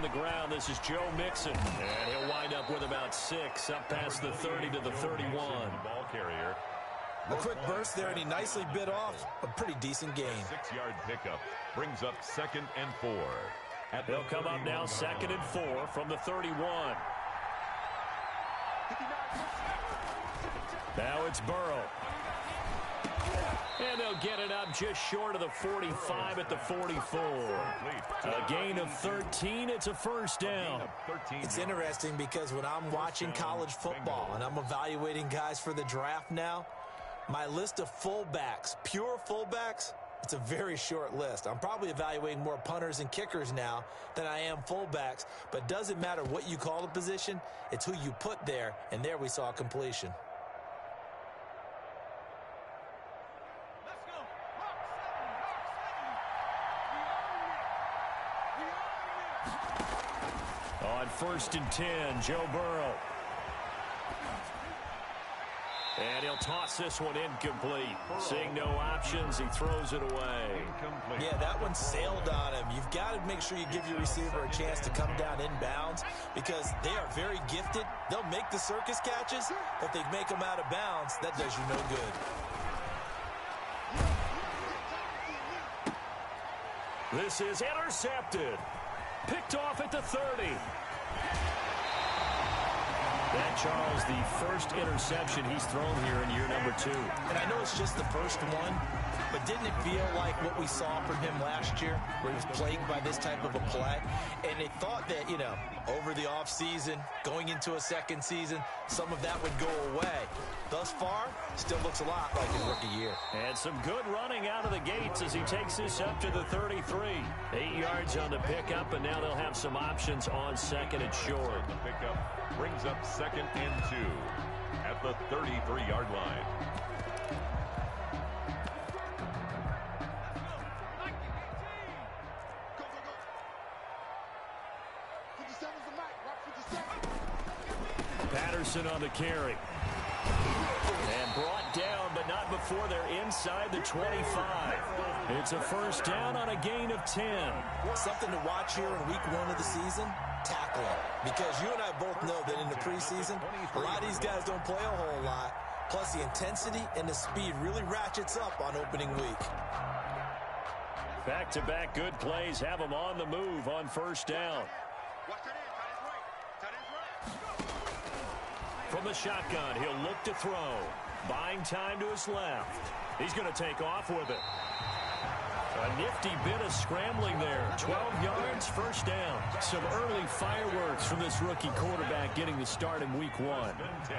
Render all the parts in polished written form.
on the ground. This is Joe Mixon. And he'll wind up with about 6, up past the 30 to the 31. Ball carrier. A quick burst there, and he nicely bit off a pretty decent gain. 6-yard pickup brings up 2nd and 4. They'll come up now 2nd and 4 from the 31. Now it's Burrow. And they'll get it up just short of the 45 at the 44. A gain of 13. It's a first down. It's interesting because when I'm watching college football and I'm evaluating guys for the draft now, my list of fullbacks, pure fullbacks, it's a very short list. I'm probably evaluating more punters and kickers now than I am fullbacks. But it doesn't matter what you call the position. It's who you put there. And there we saw completion. On 1st and 10, Joe Burrow. And he'll toss this one incomplete. Seeing no options, he throws it away. Yeah, that one sailed on him. You've got to make sure you give your receiver a chance to come down inbounds because they are very gifted. They'll make the circus catches, but if they make them out of bounds, that does you no good. This is intercepted. Picked off at the 30. And Charles, the first interception he's thrown here in year number 2. And I know it's just the first one, but didn't it feel like what we saw from him last year, where he was plagued by this type of a play? And they thought that, you know, over the offseason, going into a second season, some of that would go away. Thus far, still looks a lot like his rookie year. And some good running out of the gates as he takes this up to the 33. 8 yards on the pickup, and now they'll have some options on 2nd and short. The pickup brings up 2nd and 2 at the 33-yard line. Patterson on the carry. And brought down, but not before they're inside the 25. It's a first down on a gain of 10. Something to watch here in week 1 of the season, tackling. Because you and I both know that in the preseason, a lot of these guys don't play a whole lot. Plus, the intensity and the speed really ratchets up on opening week. Back-to-back good plays have them on the move on first down. From the shotgun, he'll look to throw. Buying time to his left. He's going to take off with it. A nifty bit of scrambling there. 12 yards, first down. Some early fireworks from this rookie quarterback getting the start in week 1.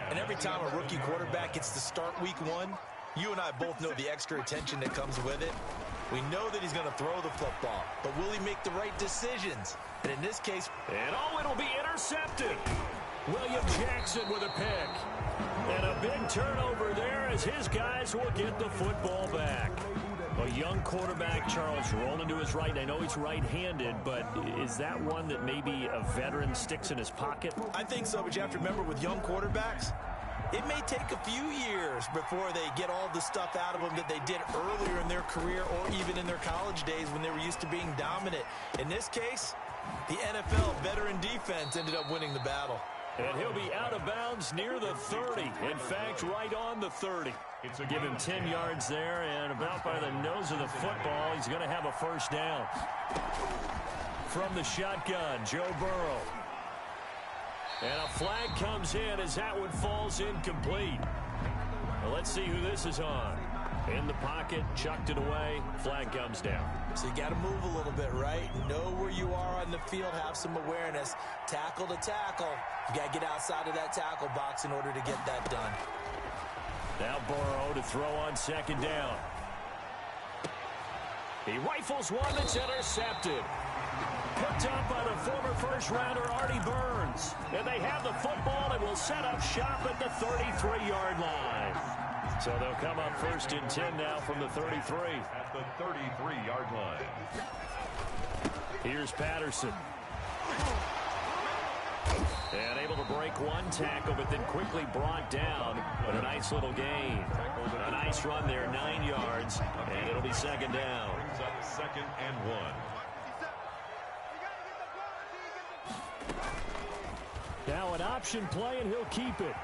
And every time a rookie quarterback gets to start week 1, you and I both know the extra attention that comes with it. We know that he's going to throw the football, but will he make the right decisions? And in this case... And it'll be intercepted. William Jackson with a pick. And a big turnover there as his guys will get the football back. A young quarterback, Charles, rolling to his right. I know he's right-handed, but is that one that maybe a veteran sticks in his pocket? I think so, but you have to remember with young quarterbacks, it may take a few years before they get all the stuff out of them that they did earlier in their career or even in their college days when they were used to being dominant. In this case, the NFL veteran defense ended up winning the battle. And he'll be out of bounds near the 30. In fact, right on the 30. Give him 10 yards there, and about by the nose of the football, he's going to have a first down. From the shotgun, Joe Burrow. And a flag comes in as that one falls incomplete. Well, let's see who this is on. In the pocket, chucked it away, flag comes down. So you got to move a little bit, right? Know where you are on the field, have some awareness. Tackle to tackle. You got to get outside of that tackle box in order to get that done. Now Burrow to throw on second down. He rifles one that's intercepted. Picked up by the former first-rounder Artie Burns. And they have the football and will set up shop at the 33-yard line. So they'll come up first and 10 now from the 33. At the 33-yard line. Here's Patterson. And able to break one tackle, but then quickly brought down. But a nice little gain. A nice run there, 9 yards. And it'll be second down. Brings up 2nd and 1. option play, and he'll keep it.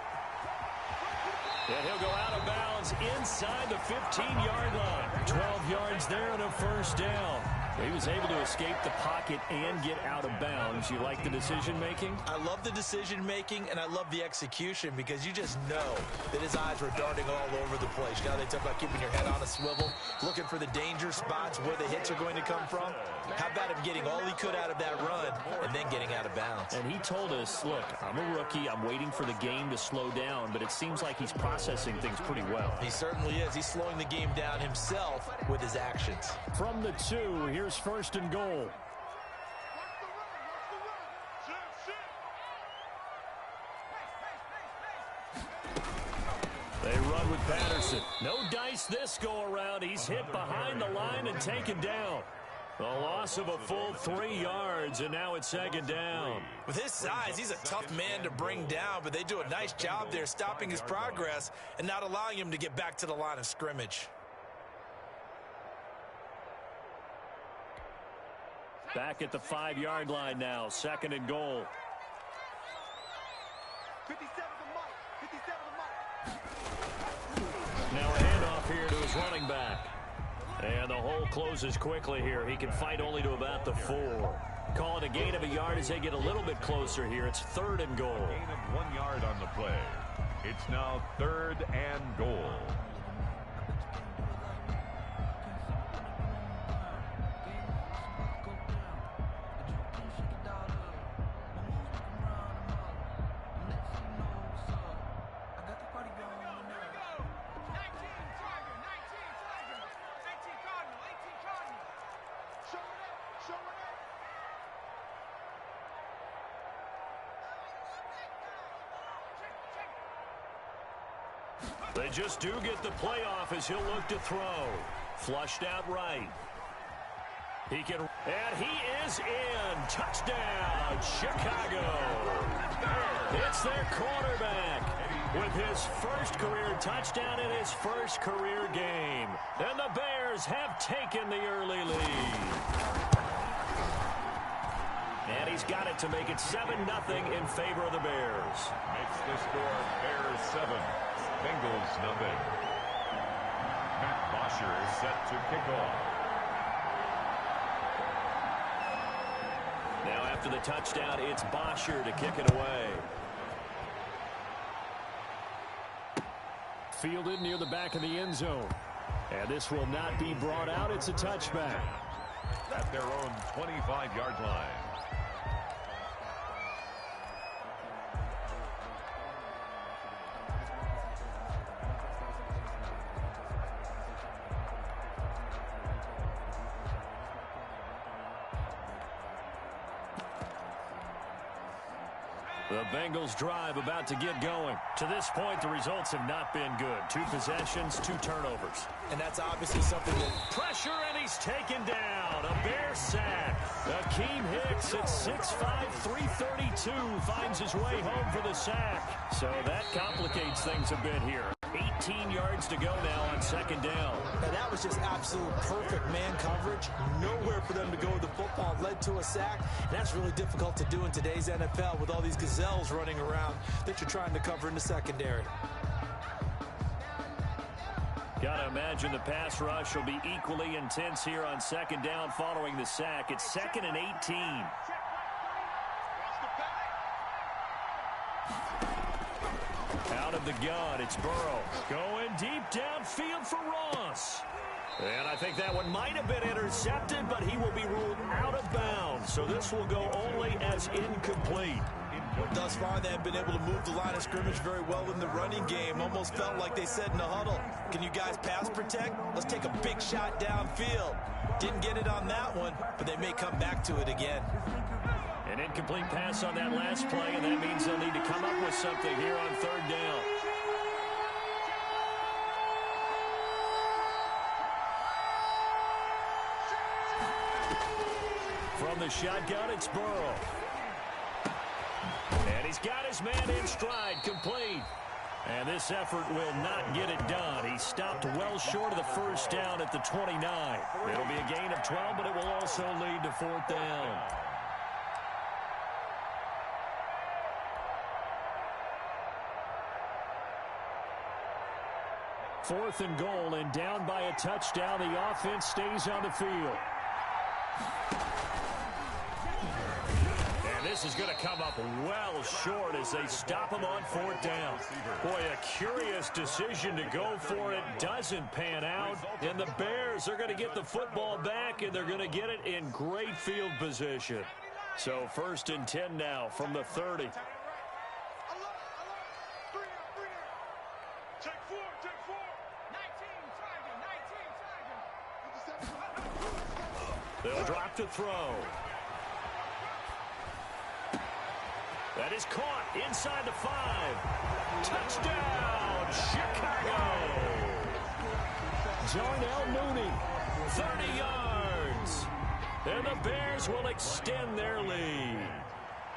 And he'll go out of bounds inside the 15-yard line. 12 yards there and a first down. He was able to escape the pocket and get out of bounds. You like the decision-making? I love the decision-making, and I love the execution because you just know that his eyes were darting all over the place. You know, they talk about keeping your head on a swivel, looking for the danger spots where the hits are going to come from. How about him getting all he could out of that run and then getting out of bounds? And he told us, look, I'm a rookie. I'm waiting for the game to slow down, but it seems like he's processing things pretty well. He certainly is. He's slowing the game down himself with his actions. From the 2, here's first and goal. They run with Patterson. No dice this go around. He's hit behind the line and taken down. A loss of a full 3 yards, and now it's second down. With his size, he's a tough man to bring down, but they do a nice job there stopping his progress and not allowing him to get back to the line of scrimmage. Back at the 5-yard line now, second and goal. 57 to Mike. 57 to Mike. Now a handoff here to his running back. And the hole closes quickly here. He can fight only to about the 4. Call it a gain of a yard as they get a little bit closer here. It's third and goal. Gain of 1 yard on the play. It's now third and goal. They just do get the playoff as he'll look to throw. Flushed out right. He can, and he is in. Touchdown, Chicago. It's their quarterback with his first career touchdown in his first career game. And the Bears have taken the early lead. And he's got it to make it 7-0 in favor of the Bears. Makes the score Bears 7. Bengals nothing. Matt Bosher is set to kick off. Now after the touchdown, it's Bosher to kick it away. Fielded near the back of the end zone. And this will not be brought out. It's a touchback. At their own 25-yard line. The Bengals drive about to get going. To this point, the results have not been good. 2 possessions, 2 turnovers. And that's obviously something that... Pressure, and he's taken down. A Bear sack. Akeem Hicks at 6'5", 332 finds his way home for the sack. So that complicates things a bit here. 18 yards to go now on second down. And that was just absolute perfect man coverage. Nowhere for them to go with the football. Led to a sack. And that's really difficult to do in today's NFL with all these gazelles running around that you're trying to cover in the secondary. Gotta imagine the pass rush will be equally intense here on second down following the sack. It's 2nd and 18. Out of the gun, it's Burrow. Going deep downfield for Ross. And I think that one might have been intercepted, but he will be ruled out of bounds. So this will go only as incomplete. Thus far, they have been able to move the line of scrimmage very well in the running game. Almost felt like they said in the huddle, can you guys pass protect? Let's take a big shot downfield. Didn't get it on that one, but they may come back to it again. An incomplete pass on that last play, and that means they'll need to come up with something here on third down. From the shotgun, it's Burrow. And he's got his man in stride, complete. And this effort will not get it done. He stopped well short of the first down at the 29. It'll be a gain of 12, but it will also lead to fourth down. 4th and goal, and down by a touchdown. The offense stays on the field. And this is going to come up well short as they stop him on 4th down. Boy, a curious decision to go for it. Doesn't pan out. And the Bears are going to get the football back, and they're going to get it in great field position. So 1st and 10 now from the 30. They'll drop to throw. That is caught inside the 5. Touchdown, Chicago. Darnell Mooney, 30 yards. And the Bears will extend their lead.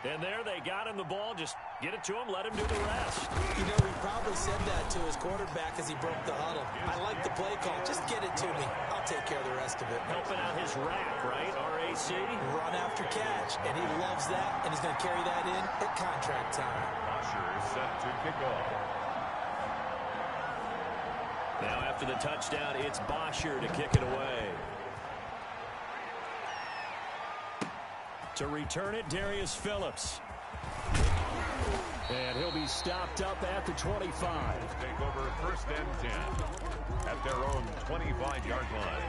And there they got him the ball. Just get it to him, let him do the rest. You know, he probably said that to his quarterback as he broke the huddle. I like the play call. Just get it to me. I'll take care of the rest of it. Helping out his rack, right? RAC. Run after catch. And he loves that, and he's going to carry that in at contract time. Bosher is set to kick off. Now after the touchdown, it's Bosher to kick it away. To return it, Darius Phillips. And he'll be stopped up at the 25. Take over 1st and 10 at their own 25-yard line.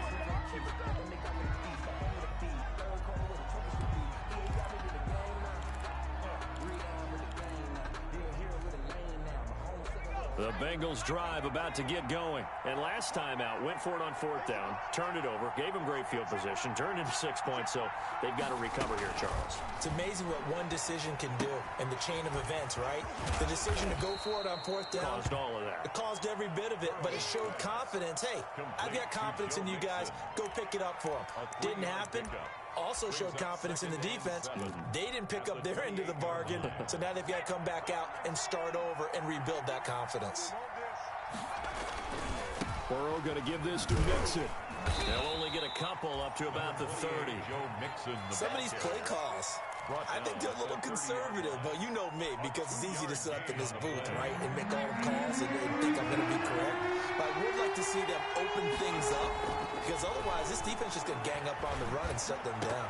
The Bengals drive about to get going. And last time out, went for it on 4th down, turned it over, gave them great field position, turned into 6 points, so they've got to recover here, Charles. It's amazing what one decision can do in the chain of events, right? The decision to go for it on 4th down. Caused all of that. It caused every bit of it, but it showed confidence. Hey, I've got confidence in you guys. Go pick it up for them. Didn't happen. Also showed confidence in the defense. They didn't pick up their end of the bargain, so now they've got to come back out and start over and rebuild that confidence. Burrow going to give this to Mixon. They'll only get a couple up to about the 30. Some of these play calls, I think they're a little conservative, but you know me, because it's easy to sit up in this booth, right, and make all the calls and think I'm going to be correct. But I would like to see them open things up, because otherwise this defense is going to gang up on the run and shut them down.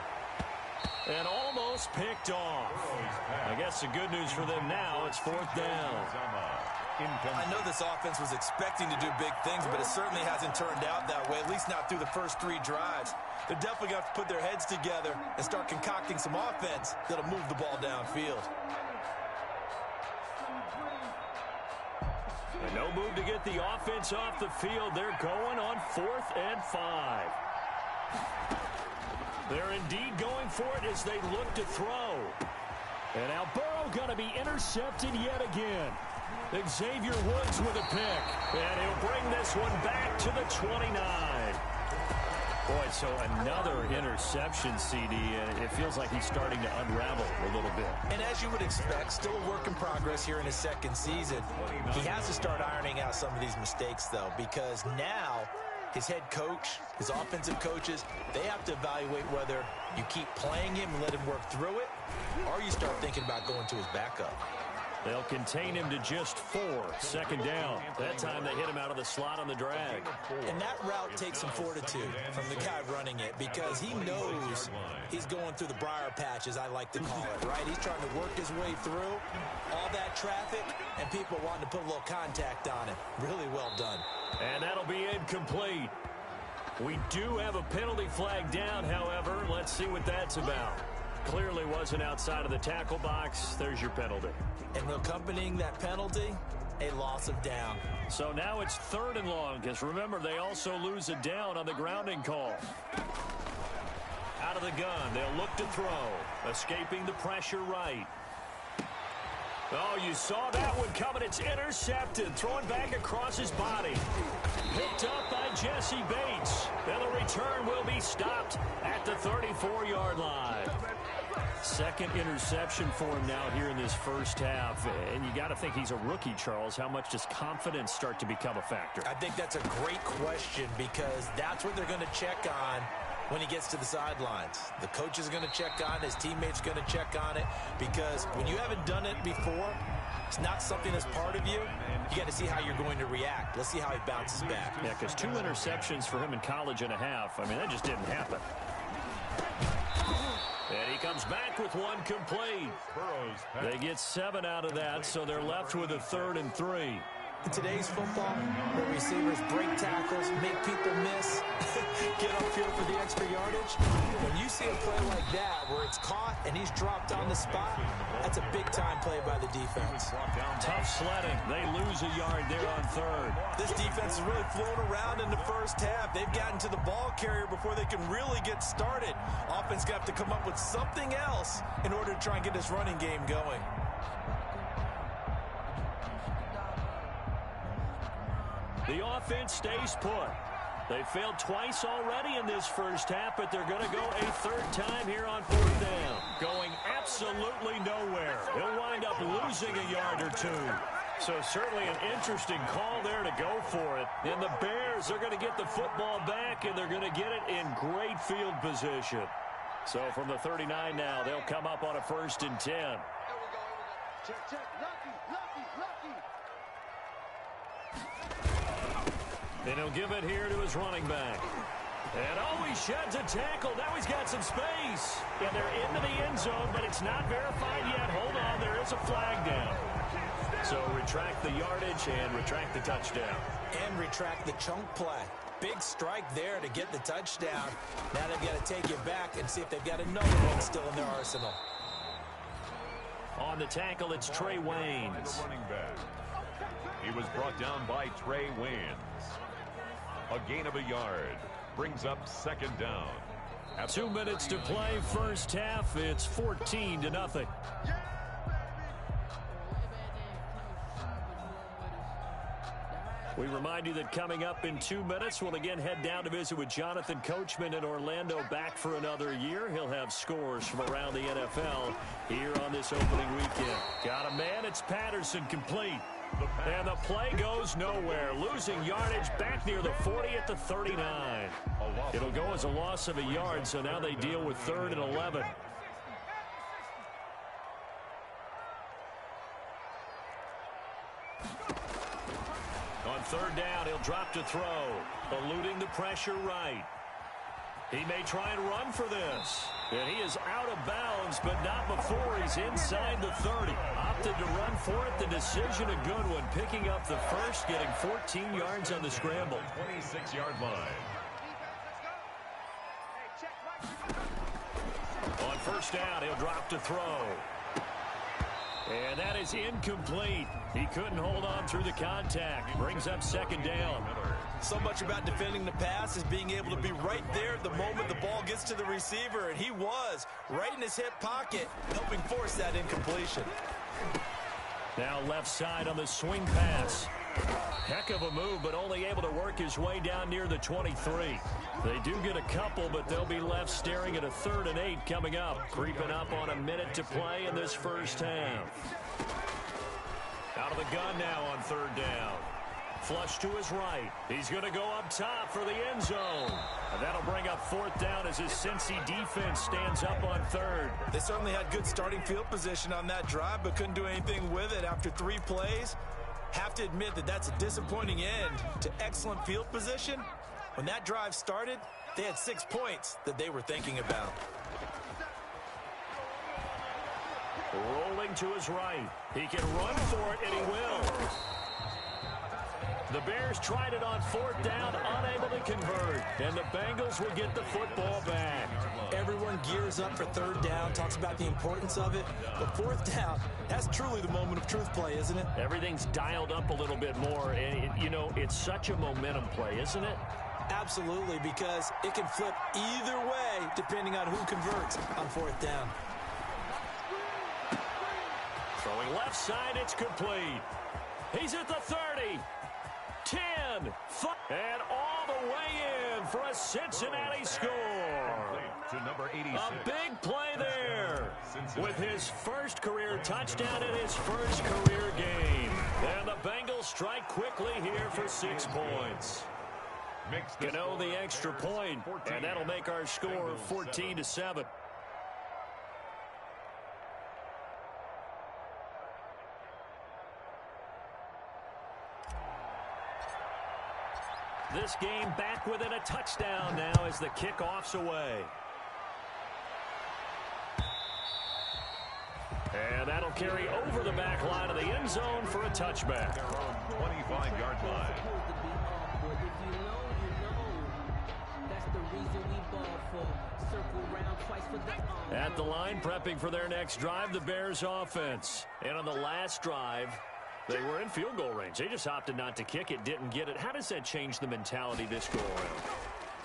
And almost picked off. I guess the good news for them now, it's 4th down. I know this offense was expecting to do big things, but it certainly hasn't turned out that way, at least not through the first 3 drives. They're definitely going to have to put their heads together and start concocting some offense that'll move the ball downfield. And no move to get the offense off the field. They're going on 4th and 5. They're indeed going for it as they look to throw. And now Burrow going to be intercepted yet again. Xavier Woods with a pick. And he'll bring this one back to the 29. Boy, so another interception, CD. It feels like he's starting to unravel a little bit. And as you would expect, still a work in progress here in his 2nd season. He has to start ironing out some of these mistakes, though, because now his head coach, his offensive coaches, they have to evaluate whether you keep playing him and let him work through it, or you start thinking about going to his backup. They'll contain him to just 4. 2nd down. That time they hit him out of the slot on the drag. And that route takes some fortitude from the guy running it, because he knows he's going through the briar patch, as I like to call it, right? He's trying to work his way through all that traffic and people wanting to put a little contact on him. Really well done. And that'll be incomplete. We do have a penalty flag down, however. Let's see what that's about. Clearly wasn't outside of the tackle box. There's your penalty. And accompanying that penalty, a loss of down. So now it's 3rd and long, because remember, they also lose a down on the grounding call. Out of the gun, they'll look to throw. Escaping the pressure right. Oh, you saw that one coming. It's intercepted. Thrown back across his body. Picked up by Jesse Bates. And the return will be stopped at the 34-yard line. 2nd interception for him now here in this first half. And you got to think he's a rookie, Charles. How much does confidence start to become a factor? I think that's a great question, because that's what they're going to check on when he gets to the sidelines. The coach is going to check on it. His teammates are going to check on it, because when you haven't done it before, it's not something that's part of you, you got to see how you're going to react. Let's see how he bounces back. Yeah, because 2 interceptions for him in college and a half. I mean, that just didn't happen. And he comes back with 1 complete. They get 7 out of that, so they're left with a 3rd and 3. In today's football, where receivers break tackles, make people miss, get upfield for the extra yardage, when you see a play like that where it's caught and he's dropped on the spot, that's a big-time play by the defense. Tough sledding. They lose a yard there on 3rd. This defense has really flown around in the first half. They've gotten to the ball carrier before they can really get started. Offense got to come up with something else in order to try and get this running game going. The offense stays put. They failed twice already in this first half, but they're going to go a 3rd time here on 4th down. Going absolutely nowhere. He'll wind up losing a yard or 2. So certainly an interesting call there to go for it. And the Bears are going to get the football back, and they're going to get it in great field position. So from the 39 now, they'll come up on a 1st and 10. Here we go. Check, check. Lucky, lucky, lucky. And he'll give it here to his running back. And oh, he sheds a tackle. Now he's got some space. And they're into the end zone, but it's not verified yet. Hold on, there is a flag down. So retract the yardage and retract the touchdown. And retract the chunk play. Big strike there to get the touchdown. Now they've got to take it back and see if they've got another one still in their arsenal. On the tackle, it's Trey Waynes. He was brought down by Trey Waynes. A gain of a yard brings up 2nd down. 2 minutes to play, first half. It's 14-0. We remind you that coming up in 2 minutes, we'll again head down to visit with Jonathan Coachman in Orlando, back for another year. He'll have scores from around the NFL here on this opening weekend. Got a man, it's Patterson, complete. And the play goes nowhere. Losing yardage back near the 40 at the 39. It'll go as a loss of a yard, so now they deal with 3rd and 11. On 3rd down, he'll drop to throw. Eluding the pressure right. He may try and run for this. And he is out of bounds, but not before he's inside the 30. Opted to run for it. The decision a good one. Picking up the first, getting 14 yards on the scramble. 26-yard line. On 1st down, he'll drop to throw. And that is incomplete. He couldn't hold on through the contact. Brings up 2nd down. So much about defending the pass is being able to be right there at the moment the ball gets to the receiver, and he was right in his hip pocket, helping force that incompletion. Now left side on the swing pass. Heck of a move, but only able to work his way down near the 23. They do get a couple, but they'll be left staring at a 3rd and 8 coming up. Creeping up on a minute to play in this first half. Out of the gun now on 3rd down. Flush to his right. He's going to go up top for the end zone. And that'll bring up 4th down as his Cincy defense stands up on 3rd. They certainly had good starting field position on that drive, but couldn't do anything with it after 3 plays. Have to admit that that's a disappointing end to excellent field position. When that drive started, they had 6 points that they were thinking about. Rolling to his right. He can run for it, and he will. The Bears tried it on 4th down, unable to convert. And the Bengals will get the football back. Everyone gears up for 3rd down, talks about the importance of it. But 4th down, that's truly the moment of truth play, isn't it? Everything's dialed up a little bit more. And, you know, it's such a momentum play, isn't it? Absolutely, because it can flip either way depending on who converts on 4th down. Throwing left side, it's complete. He's at the 30. 10, 5, and all the way in for a Cincinnati score. To number 86. A big play there with his first career touchdown in his first career game. And the Bengals strike quickly here for 6 points. Gano the extra point, and that'll make our score 14-7. This game back within a touchdown now as the kickoff's away. And that'll carry over the back line of the end zone for a touchback. Their own 25-yard line. At the line, prepping for their next drive, the Bears offense. And on the last drive, they were in field goal range. They just opted not to kick it, didn't get it. How does that change the mentality this go around?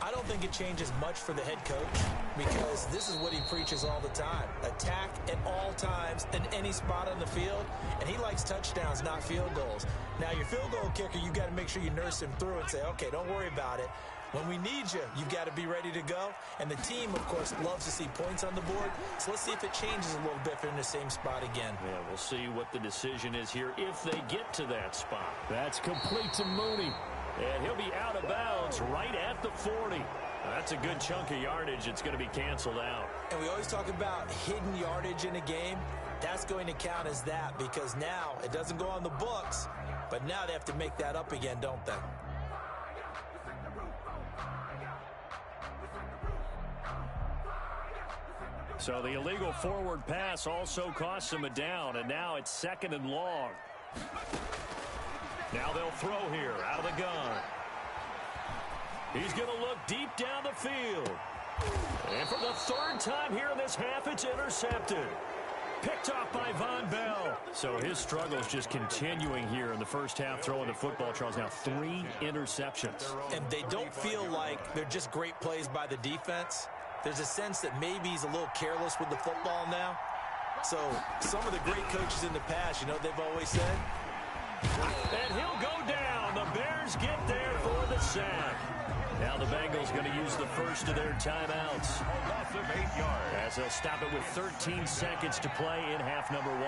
I don't think it changes much for the head coach because this is what he preaches all the time. Attack at all times in any spot on the field, and he likes touchdowns, not field goals. Now, your field goal kicker, you got to make sure you nurse him through and say, okay, don't worry about it. When we need you, you've got to be ready to go. And the team, of course, loves to see points on the board. So let's see if it changes a little bit if they're in the same spot again. Yeah, we'll see what the decision is here if they get to that spot. That's complete to Mooney. And he'll be out of bounds right at the 40. That's a good chunk of yardage. It's going to be canceled out. And we always talk about hidden yardage in a game. That's going to count as that because now it doesn't go on the books, but now they have to make that up again, don't they? So the illegal forward pass also costs him a down, and now it's 2nd and long. Now they'll throw here out of the gun. He's going to look deep down the field. And for the 3rd time here in this half, it's intercepted. Picked off by Von Bell. So his struggle is just continuing here in the first half, throwing the football, Charles. Now 3 interceptions. And they don't feel like they're just great plays by the defense. There's a sense that maybe he's a little careless with the football now. So some of the great coaches in the past, you know, they've always said. And he'll go down. The Bears get there for the sack. Now the Bengals going to use the first of their timeouts. A loss of 8 yards. As they'll stop it with 13 seconds to play in half number 1.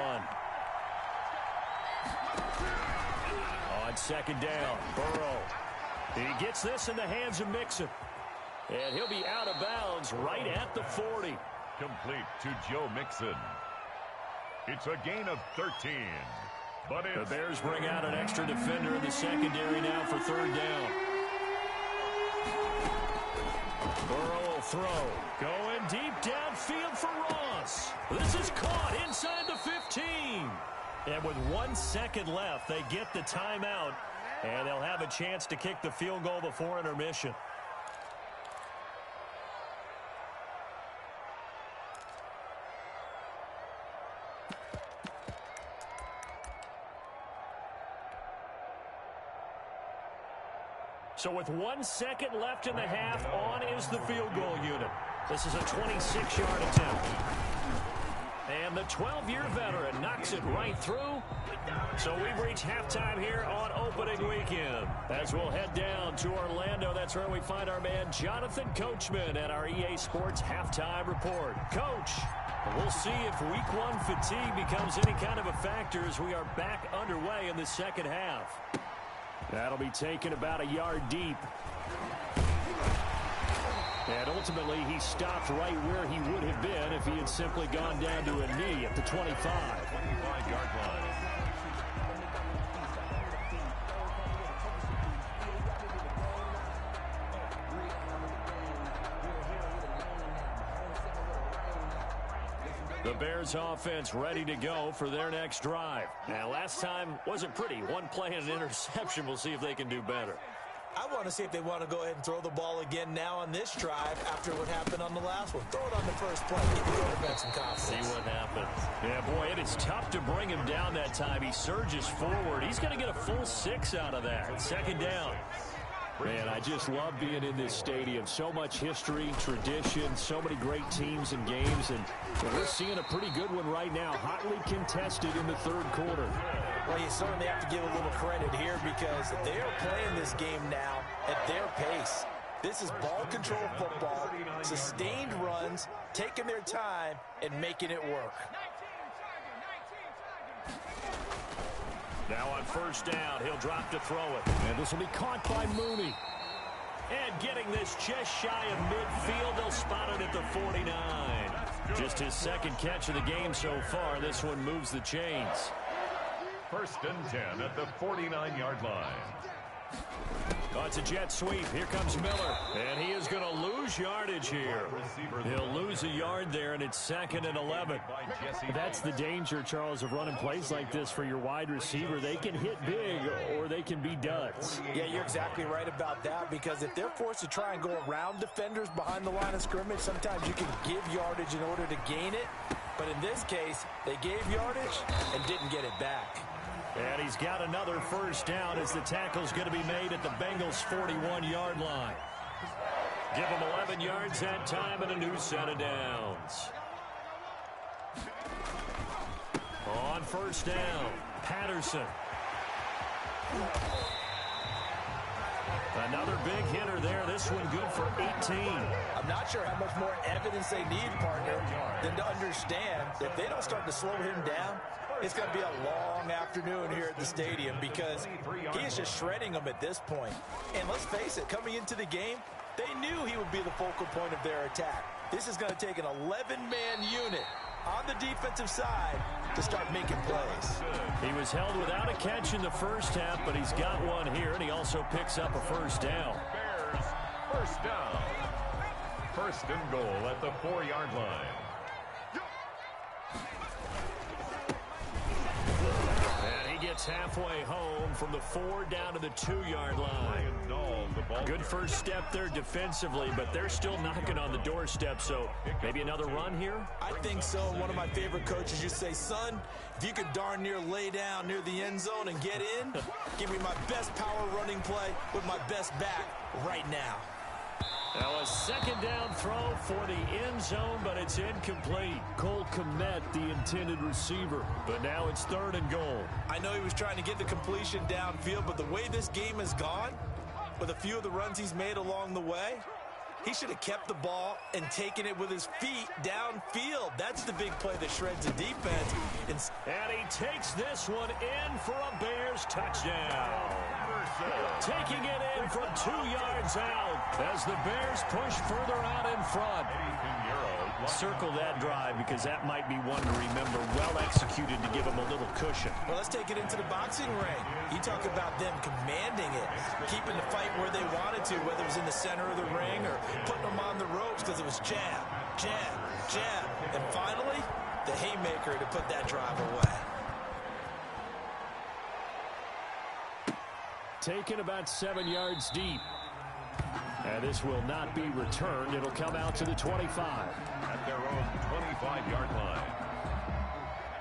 On 2nd down, Burrow. He gets this in the hands of Mixon. And he'll be out of bounds right at the 40. Complete to Joe Mixon. It's a gain of 13. But the Bears bring out an extra defender in the secondary now for 3rd down. Burrow will throw. Going deep downfield for Ross. This is caught inside the 15. And with 1 second left, they get the timeout. And they'll have a chance to kick the field goal before intermission. So with 1 second left in the half, on is the field goal unit. This is a 26-yard attempt. And the 12-year veteran knocks it right through. So we've reached halftime here on opening weekend. As we'll head down to Orlando, that's where we find our man Jonathan Coachman at our EA Sports Halftime Report. Coach, we'll see if Week 1 fatigue becomes any kind of a factor as we are back underway in the second half. That'll be taken about a yard deep. And ultimately, he stopped right where he would have been if he had simply gone down to a knee at the 25. 25-yard line. The Bears offense ready to go for their next drive. Now, last time wasn't pretty. 1 play and an interception. We'll see if they can do better. I want to see if they want to go ahead and throw the ball again now on this drive after what happened on the last one. Throw it on the first play. Give the quarterback some confidence. See what happens. Yeah, boy, it is tough to bring him down that time. He surges forward. He's going to get a full 6 out of that. 2nd down. Man, I just love being in this stadium. So much history, tradition, so many great teams and games. And we're seeing a pretty good one right now. Hotly contested in the 3rd quarter. Well, you certainly have to give a little credit here because they are playing this game now at their pace. This is ball control football, sustained runs, taking their time, and making it work. Now on 1st down, he'll drop to throw it. And this will be caught by Mooney. And getting this just shy of midfield, they'll spot it at the 49. Just his 2nd catch of the game so far. This one moves the chains. 1st and 10 at the 49-yard line. Oh, it's a jet sweep. Here comes Miller. And he is going to lose yardage here. He'll lose a yard there, and it's 2nd and 11. That's the danger, Charles, of running plays like this for your wide receiver. They can hit big, or they can be duds. Yeah, you're exactly right about that, because if they're forced to try and go around defenders behind the line of scrimmage, sometimes you can give yardage in order to gain it. But in this case, they gave yardage and didn't get it back. And he's got another first down as the tackle's going to be made at the Bengals' 41-yard line. Give him 11 yards that time and a new set of downs. On first down, Patterson. Another big hitter there. This one good for 18. I'm not sure how much more evidence they need, partner, than to understand that if they don't start to slow him down, it's going to be a long afternoon here at the stadium, because he is just shredding them at this point. And let's face it, coming into the game, they knew he would be the focal point of their attack. This is going to take an 11-man unit on the defensive side to start making plays. He was held without a catch in the first half, but he's got one here, and he also picks up a first down. Bears, first down. 1st and goal at the 4-yard line. Gets halfway home from the 4 down to the 2-yard line. Good first step there defensively, but they're still knocking on the doorstep, so maybe another run here? I think so. One of my favorite coaches used to say, son, if you could darn near lay down near the end zone and get in, give me my best power running play with my best back right now. Now a 2nd down throw for the end zone, but it's incomplete. Cole Kmet, the intended receiver. But now it's 3rd and goal. I know he was trying to get the completion downfield, but the way this game has gone, with a few of the runs he's made along the way, he should have kept the ball and taken it with his feet downfield. That's the big play that shreds the defense. And he takes this one in for a Bears touchdown. Taking it in from 2 yards out as the Bears push further out in front. Circle that drive, because that might be one to remember. Well executed to give him a little cushion. Well, let's take it into the boxing ring. You talk about them commanding it, keeping the fight where they wanted to, whether it was in the center of the ring or putting them on the ropes, because it was jab, jab, jab. And finally, the haymaker to put that drive away. Taken about 7 yards deep. And this will not be returned. It'll come out to the 25. At their own 25-yard line.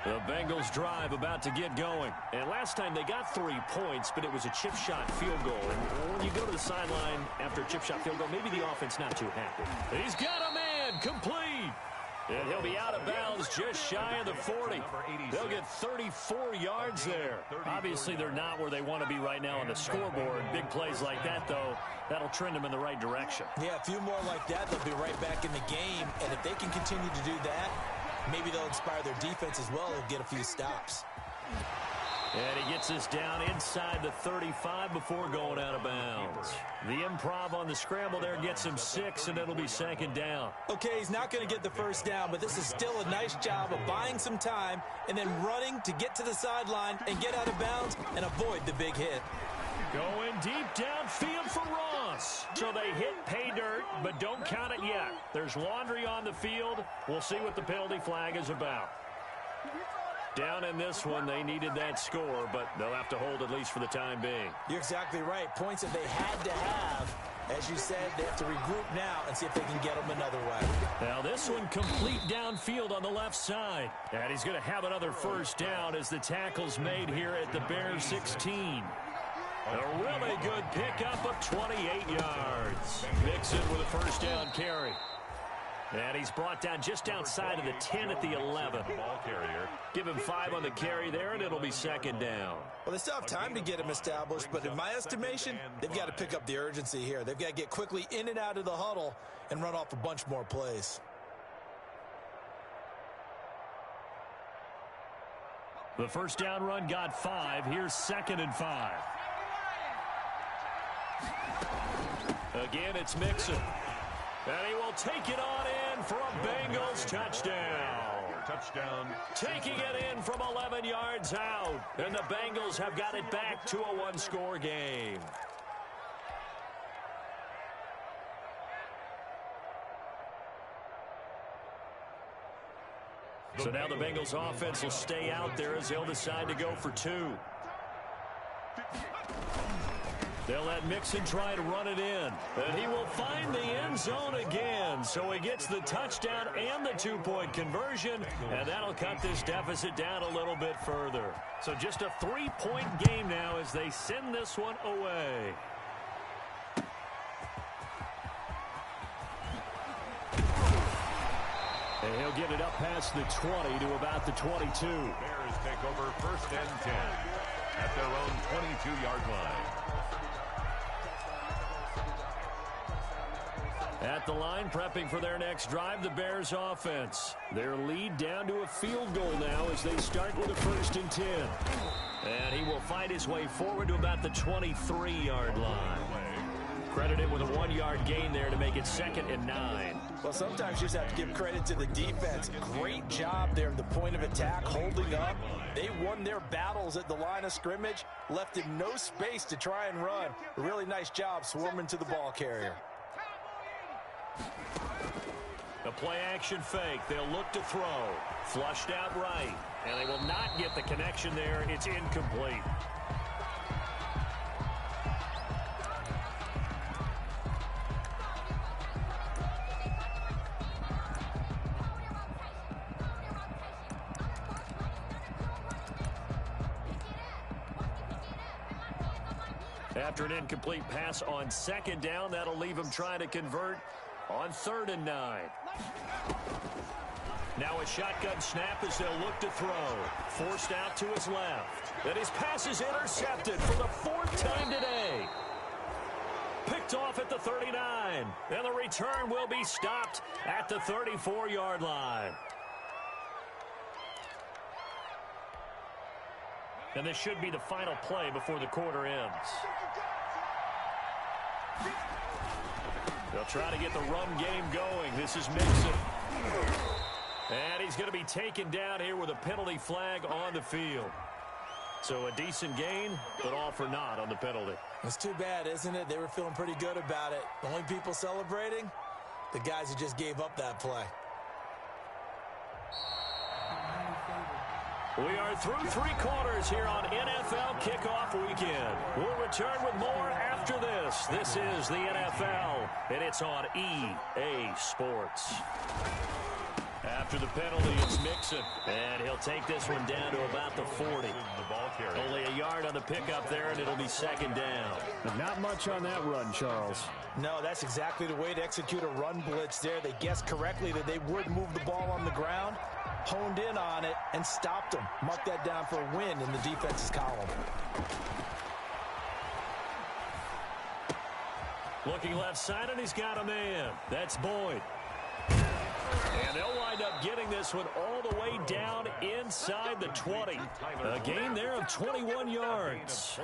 The Bengals drive about to get going. And last time they got 3 points, but it was a chip shot field goal. And when you go to the sideline after a chip shot field goal, maybe the offense not too happy. He's got a man complete. And he'll be out of bounds just shy of the 40. They'll get 34 yards there. Obviously, they're not where they want to be right now on the scoreboard. Big plays like that, though, that'll trend them in the right direction. Yeah, a few more like that, they'll be right back in the game. And if they can continue to do that, maybe they'll inspire their defense as well and get a few stops. And he gets us down inside the 35 before going out of bounds. The improv on the scramble there gets him 6, and it'll be 2nd down. Okay, he's not going to get the first down, but this is still a nice job of buying some time and then running to get to the sideline and get out of bounds and avoid the big hit. Going deep downfield for Ross. So they hit pay dirt, but don't count it yet. There's laundry on the field. We'll see what the penalty flag is about. Down in this one, they needed that score, but they'll have to hold at least for the time being. You're exactly right. Points that they had to have. As you said, they have to regroup now and see if they can get them another way. Now this one complete downfield on the left side. And he's going to have another first down as the tackle's made here at the Bears 16. A really good pickup of 28 yards. Mixon with a first down carry. And he's brought down just outside of the 10 at the 11. Ball carrier. Give him 5 on the carry there, and it'll be 2nd down. Well, they still have time to get him established, but in my estimation, they've got to pick up the urgency here. They've got to get quickly in and out of the huddle and run off a bunch more plays. The first down run got 5. Here's 2nd and 5. Again, it's Mixon. And he will take it on in for a Bengals touchdown. Touchdown. Taking it in from 11 yards out. And the Bengals have got it back to a 1-score game. So now the Bengals offense will stay out there as they'll decide to go for 2. They'll let Mixon try to run it in. And he will find the end zone again. So he gets the touchdown and the 2-point conversion. And that'll cut this deficit down a little bit further. So just a 3-point game now as they send this one away. And he'll get it up past the 20 to about the 22. Bears take over 1st and 10 at their own 22-yard line. At the line, prepping for their next drive, the Bears offense. Their lead down to a field goal now as they start with a 1st and 10. And he will fight his way forward to about the 23-yard line. Credited with a 1-yard gain there to make it 2nd and 9. Well, sometimes you just have to give credit to the defense. Great job there at the point of attack, holding up. They won their battles at the line of scrimmage, left him no space to try and run. A really nice job swarming to the ball carrier. A play-action fake. They'll look to throw. Flushed out right. And they will not get the connection there. It's incomplete. After an incomplete pass on 2nd down, that'll leave him trying to convert on 3rd and 9. Now a shotgun snap as they'll look to throw. Forced out to his left. And his pass is intercepted for the 4th time today. Picked off at the 39. And the return will be stopped at the 34-yard line. And this should be the final play before the quarter ends. They'll try to get the run game going. This is Mixon. And he's going to be taken down here with a penalty flag on the field. So a decent gain, but all for naught on the penalty. It's too bad, isn't it? They were feeling pretty good about it. The only people celebrating, the guys who just gave up that play. We are through 3 quarters here on NFL Kickoff Weekend. We'll return with more after this. This is the NFL, and it's on EA Sports. After the penalty, it's Mixon, and he'll take this one down to about the 40. Only a yard on the pickup there, and it'll be 2nd down. But not much on that run, Charles. No, that's exactly the way to execute a run blitz there. They guessed correctly that they would move the ball on the ground, honed in on it, and stopped them. Mark that down for a win in the defense's column. Looking left side, and he's got a man. That's Boyd. And they'll wind up getting this one all the way down inside the 20. A gain there of 21 yards.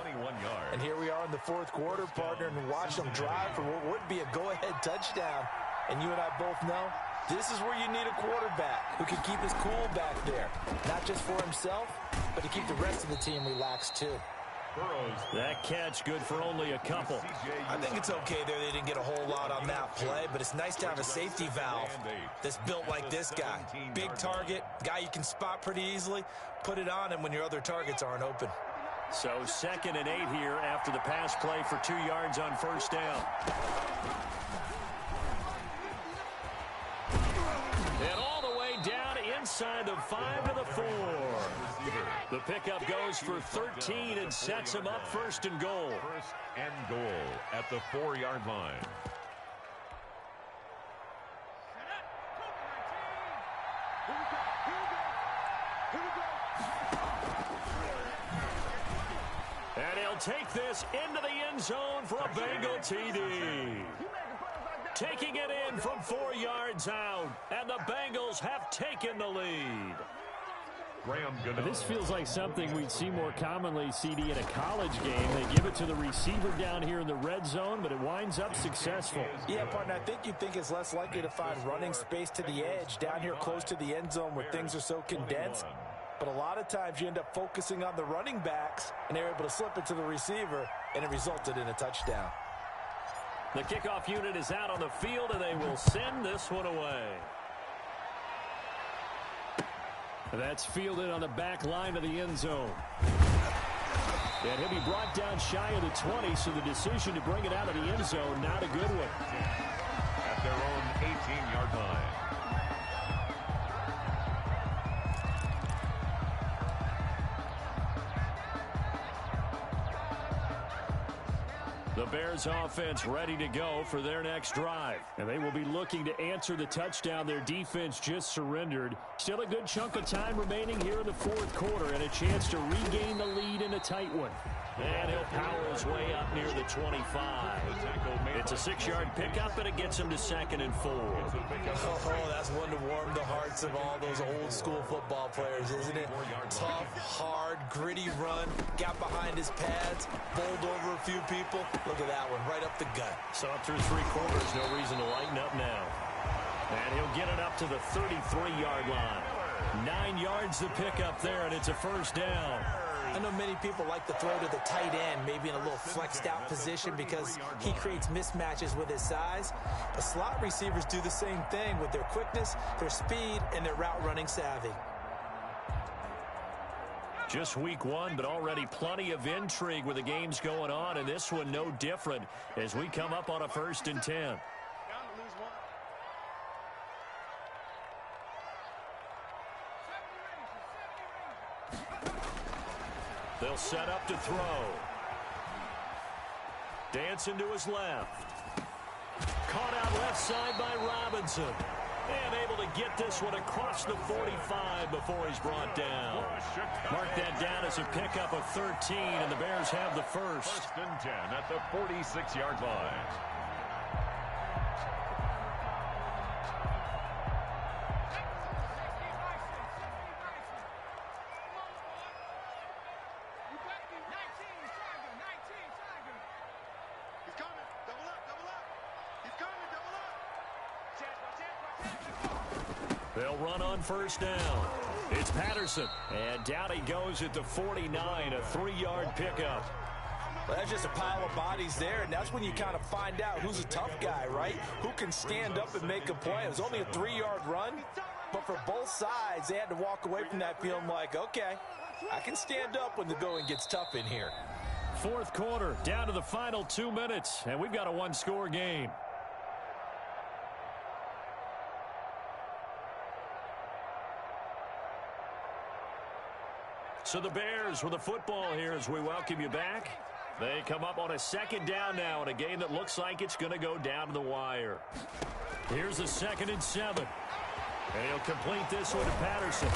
And here we are in the 4th quarter, partner, and watch them drive for what would be a go-ahead touchdown. And you and I both know this is where you need a quarterback who can keep his cool back there. Not just for himself, but to keep the rest of the team relaxed too. That catch good for only a couple. I think it's okay there. They didn't get a whole lot on that play, but it's nice to have a safety valve that's built like this guy. Big target, guy you can spot pretty easily. Put it on him when your other targets aren't open. So 2nd and 8 here after the pass play for 2 yards on 1st down. And all the way down inside the 5 to the 4. The pickup goes for 13 and sets him up 1st and goal. 1st and goal at the 4-yard line. And he'll take this into the end zone for a Bengal TD. Taking it in from 4 yards out, and the Bengals have taken the lead. This feels like something we'd see more commonly, CD, in a college game. They give it to the receiver down here in the red zone, but it winds up successful. Yeah, partner, I think you'd think it's less likely to find running space to the edge down here close to the end zone where things are so condensed. But a lot of times you end up focusing on the running backs, and they're able to slip it to the receiver, and it resulted in a touchdown. The kickoff unit is out on the field, and they will send this one away. That's fielded on the back line of the end zone. And he'll be brought down shy of the 20, so the decision to bring it out of the end zone, not a good one. At their own 18-yard line. The Bears offense ready to go for their next drive. And they will be looking to answer the touchdown their defense just surrendered. Still a good chunk of time remaining here in the fourth quarter and a chance to regain the lead in a tight one. And he'll power his way up near the 25. It's a 6-yard pickup, and it gets him to 2nd and 4. Oh, that's one to warm the hearts of all those old-school football players, isn't it? Tough, hard, gritty run, got behind his pads, bowled over a few people. Look at that one, right up the gut. So up through 3 quarters, no reason to lighten up now. And he'll get it up to the 33-yard line. 9 yards the pickup there, and it's a first down. I know many people like to throw to the tight end, maybe in a little flexed out position because he creates mismatches with his size. But slot receivers do the same thing with their quickness, their speed, and their route running savvy. Just week 1, but already plenty of intrigue with the games going on, and this one no different as we come up on a 1st and 10. They'll set up to throw. Dancing to his left. Caught out left side by Robinson. And able to get this one across the 45 before he's brought down. Mark that down as a pickup of 13, and the Bears have the first. 1st and 10 at the 46-yard line. They'll run on 1st down. It's Patterson. And down he goes at the 49, a 3-yard pickup. Well, that's just a pile of bodies there, and that's when you kind of find out who's a tough guy, right? Who can stand up and make a play. It was only a 3-yard run, but for both sides, they had to walk away from that feeling like, okay, I can stand up when the going gets tough in here. Fourth quarter, down to the final 2 minutes, and we've got a 1-score game. So the Bears with the football here as we welcome you back. They come up on a 2nd down now in a game that looks like it's going to go down to the wire. Here's a 2nd and 7. And he'll complete this one to Patterson.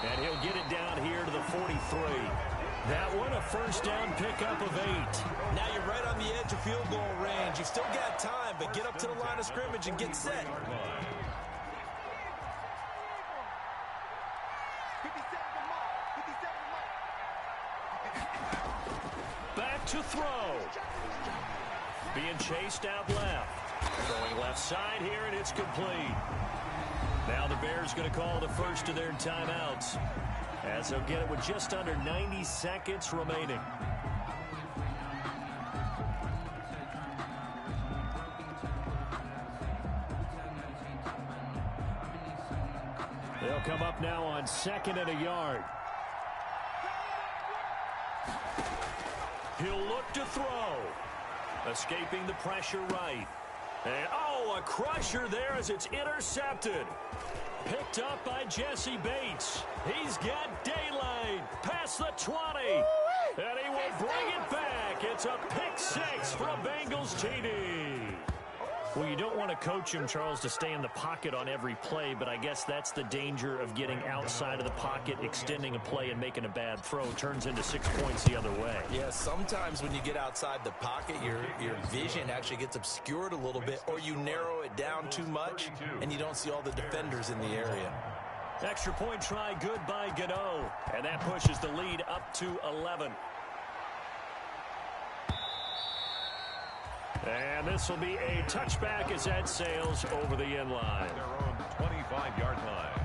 And he'll get it down here to the 43. That one a 1st down pickup of 8. Now you're right on the edge of field goal range. You've still got time, but get up to the line of scrimmage and get set. Back to throw. Being chased out left. Going left side here, and it's complete. Now the Bears going to call the first of their timeouts, as they'll get it with just under 90 seconds remaining. They'll come up now on 2nd and a yard. He'll look to throw. Escaping the pressure right. And, oh, a crusher there as it's intercepted. Picked up by Jesse Bates. He's got daylight past the 20. And he will bring it back. It's a pick 6 for a Bengals TD. Well, you don't want to coach him, Charles, to stay in the pocket on every play, but I guess that's the danger of getting outside of the pocket, extending a play, and making a bad throw. Turns into 6 points the other way. Yeah, sometimes when you get outside the pocket, your vision actually gets obscured a little bit, or you narrow it down too much, and you don't see all the defenders in the area. Extra point try good by Gano, and that pushes the lead up to 11. And this will be a touchback as that sails over the end line. Their own 25-yard line.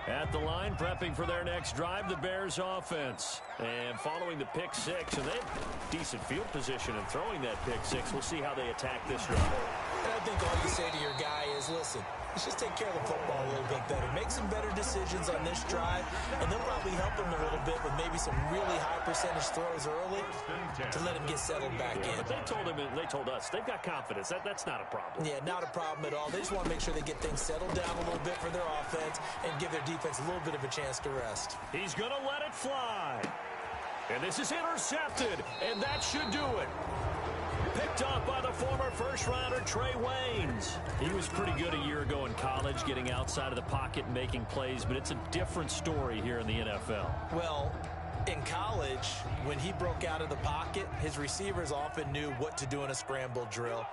At the line, prepping for their next drive, the Bears offense. And following the pick 6, and they have decent field position in throwing that pick 6. We'll see how they attack this drive. I think all you say to your guy is, listen, let's just take care of the football a little bit better. Make some better decisions on this drive, and they'll probably help him a little bit with maybe some really high percentage throws early to let him get settled back in. But they told us they've got confidence. That's not a problem. Yeah, not a problem at all. They just want to make sure they get things settled down a little bit for their offense and give their defense a little bit of a chance to rest. He's going to let it fly. And this is intercepted, and that should do it. Picked up by the former first-rounder Trey Waynes. He was pretty good a year ago in college, getting outside of the pocket and making plays, but it's a different story here in the NFL. Well, in college, when he broke out of the pocket, his receivers often knew what to do in a scramble drill,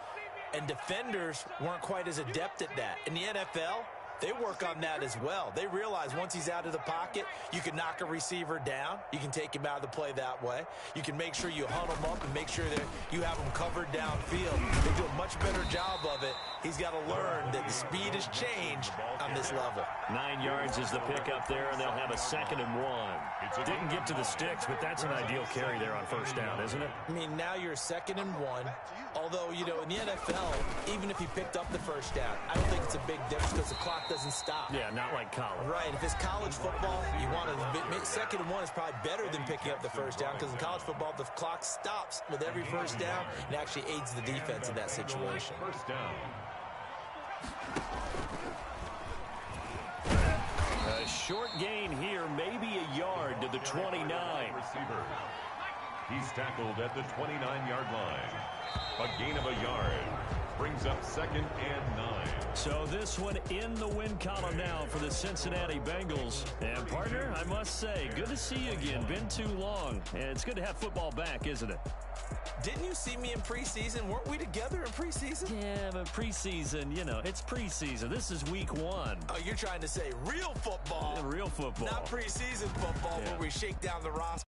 and defenders weren't quite as adept at that. In the NFL, they work on that as well. They realize once he's out of the pocket, you can knock a receiver down. You can take him out of the play that way. You can make sure you hunt him up and make sure that you have him covered downfield. They do a much better job of it. He's got to learn that the speed has changed on this level. 9 yards is the pickup there, and they'll have a 2nd and 1. Didn't get to the sticks, but that's an ideal carry there on first down, isn't it? I mean, now you're 2nd and 1. Although, you know, in the NFL, even if he picked up the first down, I don't think it's a big difference because the clock doesn't stop. Yeah, not like college. Right. If it's college football, you want to 2nd and 1 is probably better than picking up the first down because in college football, the clock stops with every first down and actually aids the defense in that situation. First down. A short gain here, maybe a yard to the 29. Receiver. He's tackled at the 29-yard line. A gain of a yard. Brings up 2nd and 9. So this one in the win column now for the Cincinnati Bengals. And, partner, I must say, good to see you again. Been too long. And it's good to have football back, isn't it? Didn't you see me in preseason? Weren't we together in preseason? Yeah, but preseason, you know, it's preseason. This is week 1. Oh, you're trying to say real football. Real football. Not preseason football where we shake down the roster.